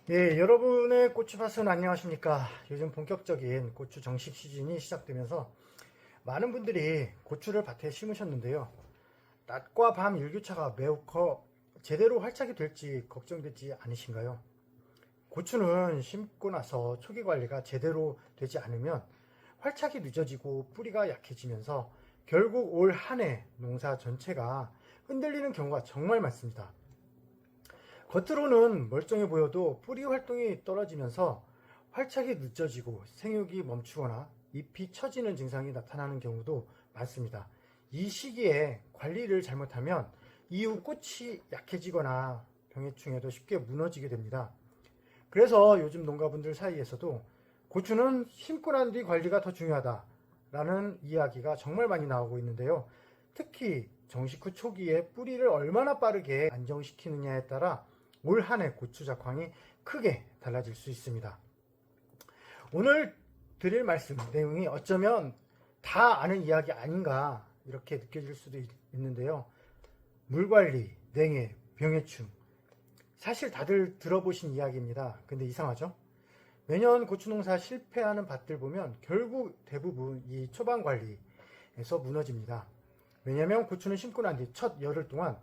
예, 여러분의 고추밭은 안녕하십니까? 요즘 본격적인 고추 정식 시즌이 시작되면서 많은 분들이 고추를 밭에 심으셨는데요. 낮과 밤 일교차가 매우 커 제대로 활착이 될지 걱정되지 않으신가요? 고추는 심고 나서 초기 관리가 제대로 되지 않으면 활착이 늦어지고 뿌리가 약해지면서 결국 올 한 해 농사 전체가 흔들리는 경우가 정말 많습니다. 겉으로는 멀쩡해 보여도 뿌리 활동이 떨어지면서 활착이 늦어지고 생육이 멈추거나 잎이 처지는 증상이 나타나는 경우도 많습니다. 이 시기에 관리를 잘못하면 이후 꽃이 약해지거나 병해충에도 쉽게 무너지게 됩니다. 그래서 요즘 농가분들 사이에서도 고추는 심고 난 뒤 관리가 더 중요하다라는 이야기가 정말 많이 나오고 있는데요. 특히 정식 후 초기에 뿌리를 얼마나 빠르게 안정시키느냐에 따라 올 한 해 고추 작황이 크게 달라질 수 있습니다. 오늘 드릴 말씀 내용이 어쩌면 다 아는 이야기 아닌가 이렇게 느껴질 수도 있는데요. 물관리, 냉해, 병해충, 사실 다들 들어보신 이야기입니다. 근데 이상하죠? 매년 고추 농사 실패하는 밭들 보면 결국 대부분 이 초반 관리에서 무너집니다. 왜냐하면 고추는 심고 난 뒤 첫 열흘 동안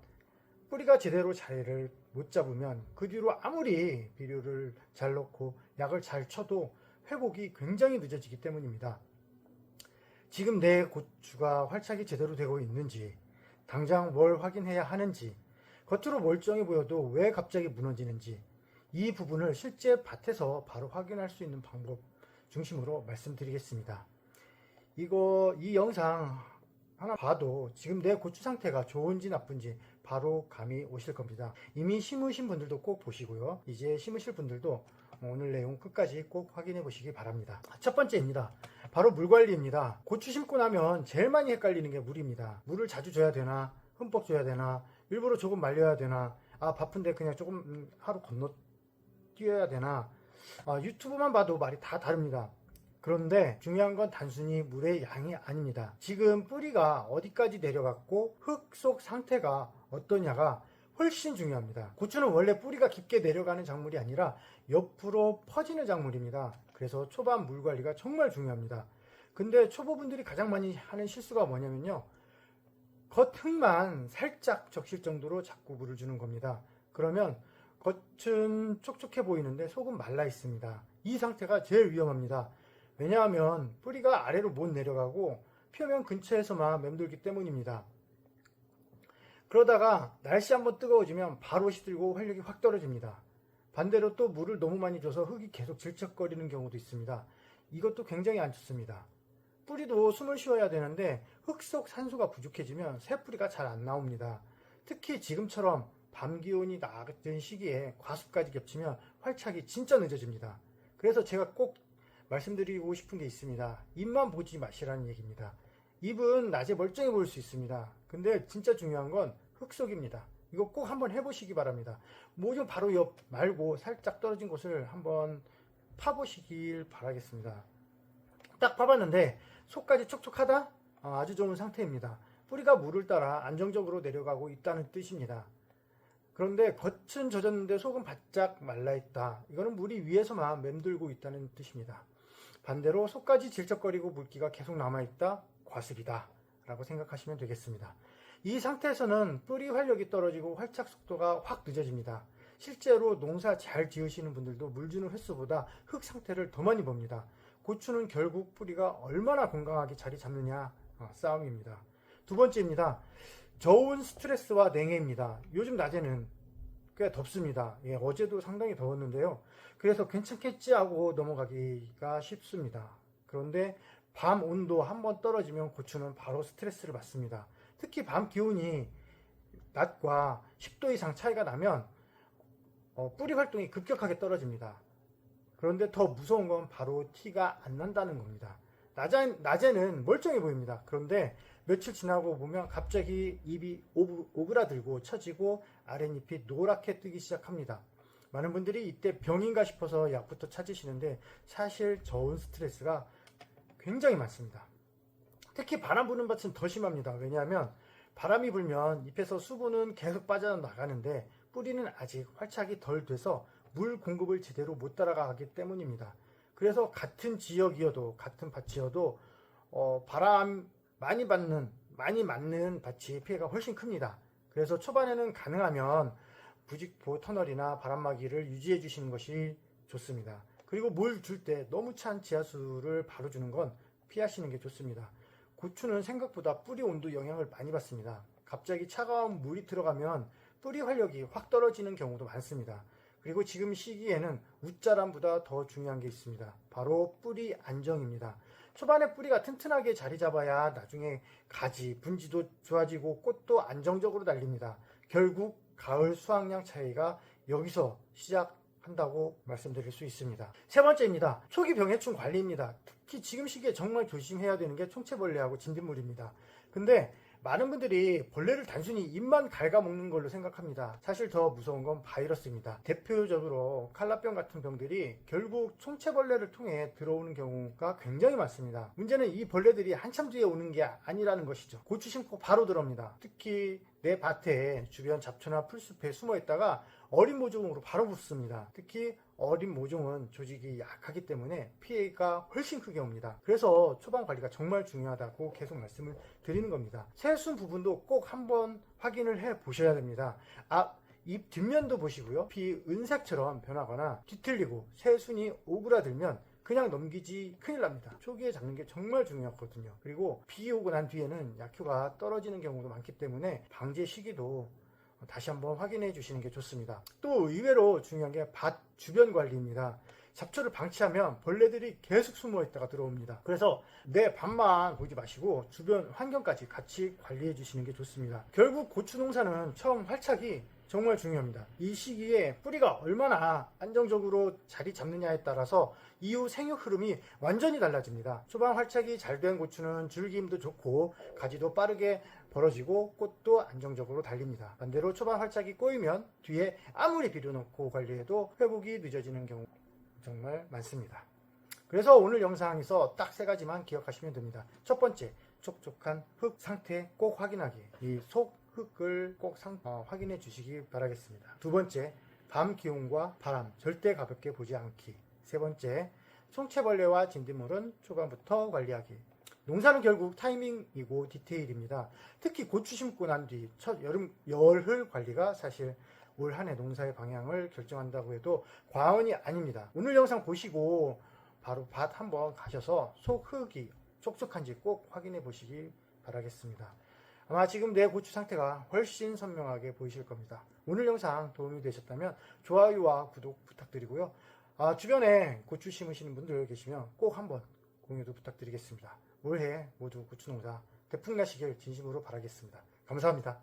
뿌리가 제대로 자리를 못 잡으면 그 뒤로 아무리 비료를 잘 넣고 약을 잘 쳐도 회복이 굉장히 늦어지기 때문입니다. 지금 내 고추가 활착이 제대로 되고 있는지, 당장 뭘 확인해야 하는지, 겉으로 멀쩡해 보여도 왜 갑자기 무너지는지, 이 부분을 실제 밭에서 바로 확인할 수 있는 방법 중심으로 말씀드리겠습니다. 이 영상 하나 봐도 지금 내 고추 상태가 좋은지 나쁜지 바로 감이 오실 겁니다. 이미 심으신 분들도 꼭 보시고요. 이제 심으실 분들도 오늘 내용 끝까지 꼭 확인해 보시기 바랍니다. 첫 번째입니다. 바로 물 관리입니다. 고추 심고 나면 제일 많이 헷갈리는 게 물입니다. 물을 자주 줘야 되나, 흠뻑 줘야 되나, 일부러 조금 말려야 되나, 바쁜데 그냥 조금 하루 건너 뛰어야 되나, 유튜브만 봐도 말이 다 다릅니다. 그런데 중요한 건 단순히 물의 양이 아닙니다. 지금 뿌리가 어디까지 내려갔고 흙 속 상태가 어떠냐가 훨씬 중요합니다. 고추는 원래 뿌리가 깊게 내려가는 작물이 아니라 옆으로 퍼지는 작물입니다. 그래서 초반 물 관리가 정말 중요합니다. 근데 초보분들이 가장 많이 하는 실수가 뭐냐면요, 겉흙만 살짝 적실 정도로 자꾸 물을 주는 겁니다. 그러면 겉은 촉촉해 보이는데 속은 말라 있습니다. 이 상태가 제일 위험합니다. 왜냐하면 뿌리가 아래로 못 내려가고 표면 근처에서만 맴돌기 때문입니다. 그러다가 날씨 한번 뜨거워지면 바로 시들고 활력이 확 떨어집니다. 반대로 또 물을 너무 많이 줘서 흙이 계속 질척거리는 경우도 있습니다. 이것도 굉장히 안 좋습니다. 뿌리도 숨을 쉬어야 되는데 흙 속 산소가 부족해지면 새 뿌리가 잘 안 나옵니다. 특히 지금처럼 밤 기온이 낮은 시기에 과습까지 겹치면 활착이 진짜 늦어집니다. 그래서 제가 꼭 말씀드리고 싶은 게 있습니다. 잎만 보지 마시라는 얘기입니다. 잎은 낮에 멀쩡해 보일 수 있습니다. 근데 진짜 중요한 건 흙 속입니다. 이거 꼭 한번 해보시기 바랍니다. 뭐 바로 옆 말고 살짝 떨어진 곳을 한번 파보시길 바라겠습니다. 딱 파봤는데 속까지 촉촉하다? 아주 좋은 상태입니다. 뿌리가 물을 따라 안정적으로 내려가고 있다는 뜻입니다. 그런데 겉은 젖었는데 속은 바짝 말라있다. 이거는 물이 위에서만 맴돌고 있다는 뜻입니다. 반대로 속까지 질척거리고 물기가 계속 남아있다. 과습이다 라고 생각하시면 되겠습니다. 이 상태에서는 뿌리 활력이 떨어지고 활착 속도가 확 늦어집니다. 실제로 농사 잘 지으시는 분들도 물 주는 횟수보다 흙 상태를 더 많이 봅니다. 고추는 결국 뿌리가 얼마나 건강하게 자리 잡느냐 싸움입니다. 두 번째입니다. 저온 스트레스와 냉해입니다. 요즘 낮에는 꽤 덥습니다. 어제도 상당히 더웠는데요. 그래서 괜찮겠지 하고 넘어가기가 쉽습니다. 그런데 밤 온도 한번 떨어지면 고추는 바로 스트레스를 받습니다. 특히 밤 기온이 낮과 10도 이상 차이가 나면 뿌리 활동이 급격하게 떨어집니다. 그런데 더 무서운 건 바로 티가 안 난다는 겁니다. 낮에는 멀쩡해 보입니다. 그런데 며칠 지나고 보면 갑자기 잎이 오그라들고 처지고 아랫잎이 노랗게 뜨기 시작합니다. 많은 분들이 이때 병인가 싶어서 약부터 찾으시는데 사실 저온 스트레스가 굉장히 많습니다. 특히 바람 부는 밭은 더 심합니다. 왜냐하면 바람이 불면 잎에서 수분은 계속 빠져나가는데 뿌리는 아직 활착이 덜 돼서 물 공급을 제대로 못 따라가기 때문입니다. 그래서 같은 지역이어도 같은 밭이어도 바람 많이 맞는 밭이 피해가 훨씬 큽니다. 그래서 초반에는 가능하면 부직포 터널이나 바람막이를 유지해 주시는 것이 좋습니다. 그리고 물 줄 때 너무 찬 지하수를 바로 주는 건 피하시는 게 좋습니다. 고추는 생각보다 뿌리 온도 영향을 많이 받습니다. 갑자기 차가운 물이 들어가면 뿌리 활력이 확 떨어지는 경우도 많습니다. 그리고 지금 시기에는 웃자람보다 더 중요한 게 있습니다. 바로 뿌리 안정입니다. 초반에 뿌리가 튼튼하게 자리 잡아야 나중에 가지, 분지도 좋아지고 꽃도 안정적으로 달립니다. 결국 가을 수확량 차이가 여기서 시작한다고 말씀드릴 수 있습니다. 세 번째입니다. 초기 병해충 관리입니다. 특히 지금 시기에 정말 조심해야 되는 게 총체벌레하고 진딧물입니다. 근데 많은 분들이 벌레를 단순히 잎만 갉아먹는 걸로 생각합니다. 사실 더 무서운 건 바이러스입니다. 대표적으로 칼라병 같은 병들이 결국 총체벌레를 통해 들어오는 경우가 굉장히 많습니다. 문제는 이 벌레들이 한참 뒤에 오는 게 아니라는 것이죠. 고추 심고 바로 들어옵니다. 특히 내 밭에 주변 잡초나 풀숲에 숨어 있다가 어린 모종으로 바로 붙습니다. 특히 어린 모종은 조직이 약하기 때문에 피해가 훨씬 크게 옵니다. 그래서 초반 관리가 정말 중요하다고 계속 말씀을 드리는 겁니다. 새순 부분도 꼭 한번 확인을 해 보셔야 됩니다. 잎 뒷면도 보시고요. 잎이 은색처럼 변하거나 뒤틀리고 새순이 오그라들면 그냥 넘기지 큰일 납니다. 초기에 잡는 게 정말 중요하거든요. 그리고 비 오고 난 뒤에는 약효가 떨어지는 경우도 많기 때문에 방제 시기도 다시 한번 확인해 주시는 게 좋습니다. 또 의외로 중요한 게 밭 주변 관리입니다. 잡초를 방치하면 벌레들이 계속 숨어 있다가 들어옵니다. 그래서 내 밭만 보지 마시고 주변 환경까지 같이 관리해 주시는 게 좋습니다. 결국 고추 농사는 처음 활착이 정말 중요합니다. 이 시기에 뿌리가 얼마나 안정적으로 자리 잡느냐에 따라서 이후 생육 흐름이 완전히 달라집니다. 초반 활착이 잘 된 고추는 줄기임도 좋고 가지도 빠르게 벌어지고 꽃도 안정적으로 달립니다. 반대로 초반 활착이 꼬이면 뒤에 아무리 비료넣고 관리해도 회복이 늦어지는 경우 정말 많습니다. 그래서 오늘 영상에서 딱 세 가지만 기억하시면 됩니다. 첫 번째, 촉촉한 흙 상태 꼭 확인하기. 이 속 흙을 꼭 확인해 주시기 바라겠습니다. 두 번째, 밤 기온과 바람 절대 가볍게 보지 않기. 세 번째, 총체벌레와 진딧물은 초반부터 관리하기. 농사는 결국 타이밍이고 디테일입니다. 특히 고추 심고 난 뒤 첫 여름 열흘 관리가 사실 올 한 해 농사의 방향을 결정한다고 해도 과언이 아닙니다. 오늘 영상 보시고 바로 밭 한번 가셔서 속 흙이 촉촉한지 꼭 확인해 보시기 바라겠습니다. 아마 지금 내 고추 상태가 훨씬 선명하게 보이실 겁니다. 오늘 영상 도움이 되셨다면 좋아요와 구독 부탁드리고요. 주변에 고추 심으시는 분들 계시면 꼭 한번 공유도 부탁드리겠습니다. 올해 모두 고추 농사 대풍 나시길 진심으로 바라겠습니다. 감사합니다.